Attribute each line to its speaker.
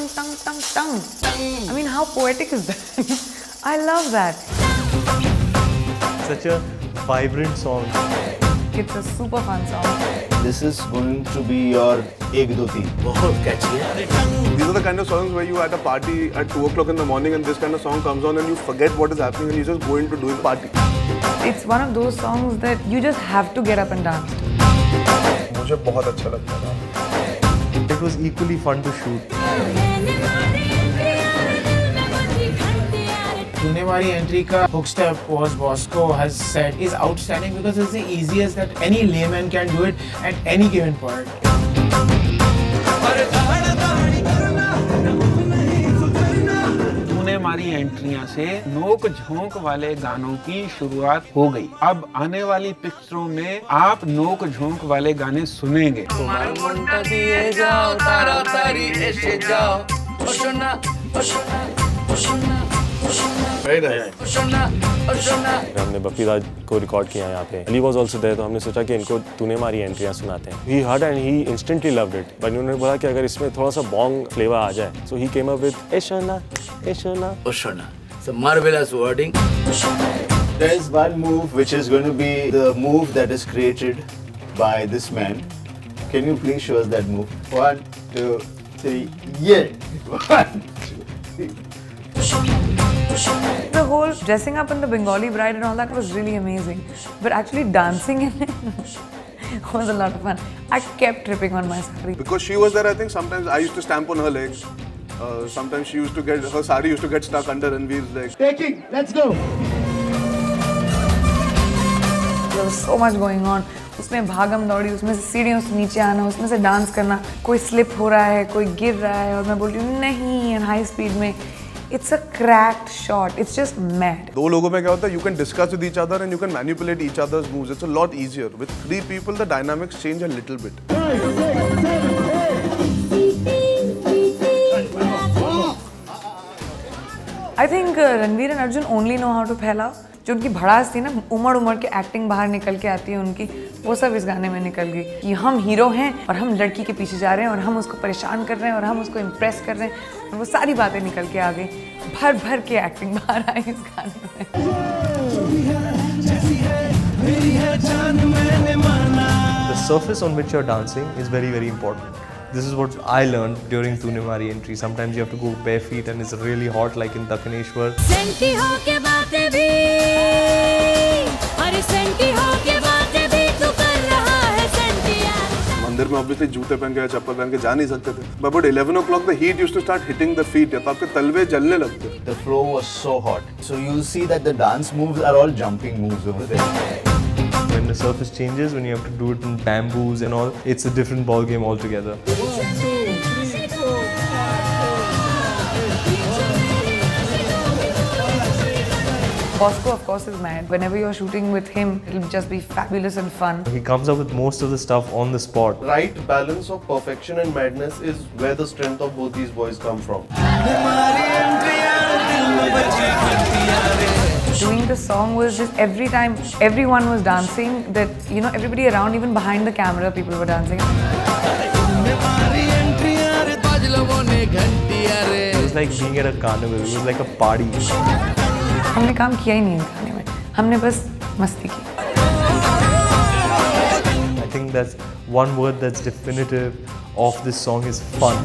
Speaker 1: tung tung tung tung. I mean, how poetic is that? I love that.
Speaker 2: Such a vibrant song.
Speaker 1: It's a super fun song.
Speaker 3: This is going to be your Ek Do Teen.
Speaker 4: बहुत catchy है.
Speaker 5: These are the kind of songs where you at a party at 2 o'clock in the morning and this kind of song comes on and you forget what is happening and you just go into doing party.
Speaker 1: It's one of those songs that you just have to get up and dance.
Speaker 5: मुझे बहुत अच्छा लगता था.
Speaker 2: It was equally fun to shoot.
Speaker 4: तूने मारी entry का hook step was Bosco has said is outstanding because it's the easiest that any layman can do it at any given point. तूने मारी एंट्रियां से नोक झोंक वाले गानों की शुरुआत हो गई. अब आने वाली पिक्चरों में आप नोक झोंक वाले गाने सुनेंगे.
Speaker 5: Very nice.
Speaker 6: हमने बप्पी राज को रिकॉर्ड किया यहाँ पे. अली वाज आल्सो देयर, तो हमने सोचा कि इनको तूने मारी एंट्रियाँ सुनाते हैं. He heard and he instantly loved it. पर उन्होंने बोला कि अगर इसमें थोड़ा सा बॉन्ग फ्लेवर आ जाए, so he came up with Eshona, Eshona.
Speaker 7: Oshona. It's a marvelous wording.
Speaker 3: There is one move which is going to be the move that is created by this man. Can you please show us that move? 1, 2, 3, yeah! 1, 2, 3.
Speaker 1: The whole dressing up in the Bengali bride and all that was really amazing. But actually dancing in it was a lot of fun. I kept tripping on my sari.
Speaker 5: Because she was there, I think sometimes I used to stamp on her legs. Sometimes she used to get, her sari used to get stuck under Ranveer's legs.
Speaker 4: Taking, let's go.
Speaker 1: There was so much going on. उसमें भागम दौड़ी, उसमें से सीढ़ियों से नीचे आना, उसमें से डांस करना, कोई स्लिप हो रहा है, कोई गिर रहा है और मैं बोल रही हूँ नहीं, and high speed में. It's a cracked shot. It's just mad.
Speaker 5: दो लोगों में क्या होता है? You can discuss with each other and you can manipulate each other's moves. It's a lot easier. With 3 people, the dynamics change a little bit.
Speaker 1: I think Ranveer and Arjun only know how to फैलाओ. जो उनकी भड़ास थी ना, उमड़ के acting बाहर निकल के आती है उनकी, वो सब इस गाने में निकल गई. कि हम हीरो हैं और हम लड़की के पीछे जा रहे हैं और हम उसको परेशान कर रहे हैं और हम उसको इम्प्रेस कर रहे हैं और वो सारी बातें निकल के आ गई. भर के एक्टिंग बाहर आई इस गाने में.
Speaker 2: The surface on which you're dancing is very, very important. This is what I learned during Tune Mari entry. Sometimes you have to go bare feet and it's really hot like in Dakkaneshwar.
Speaker 5: मंदिर में obviously जूते पहन के या चप्पल पहन के जा नहीं सकते थे. But about 11 o'clock the heat used to start hitting the feet. तो आपके तलवे जलने लगते.
Speaker 3: The flow was so hot. So you'll see that the dance moves are all jumping moves over there.
Speaker 2: When the surface changes, when you have to do it in bamboos and all, it's a different ball game altogether.
Speaker 1: Bosco, of course, is mad. Whenever you're shooting with him, it'll just be fabulous and fun.
Speaker 2: He comes up with most of the stuff on the spot.
Speaker 8: Right balance of perfection and madness is where the strength of both these boys come from.
Speaker 1: Doing the song was just every time everyone was dancing, that, you know, everybody around, even behind the camera, people were dancing.
Speaker 2: It was like being at a carnival. It was like a party.
Speaker 1: हमने काम किया ही नहीं इस गाने में, हमने बस मस्ती की.
Speaker 2: I think that's one word that's definitive of this song is fun.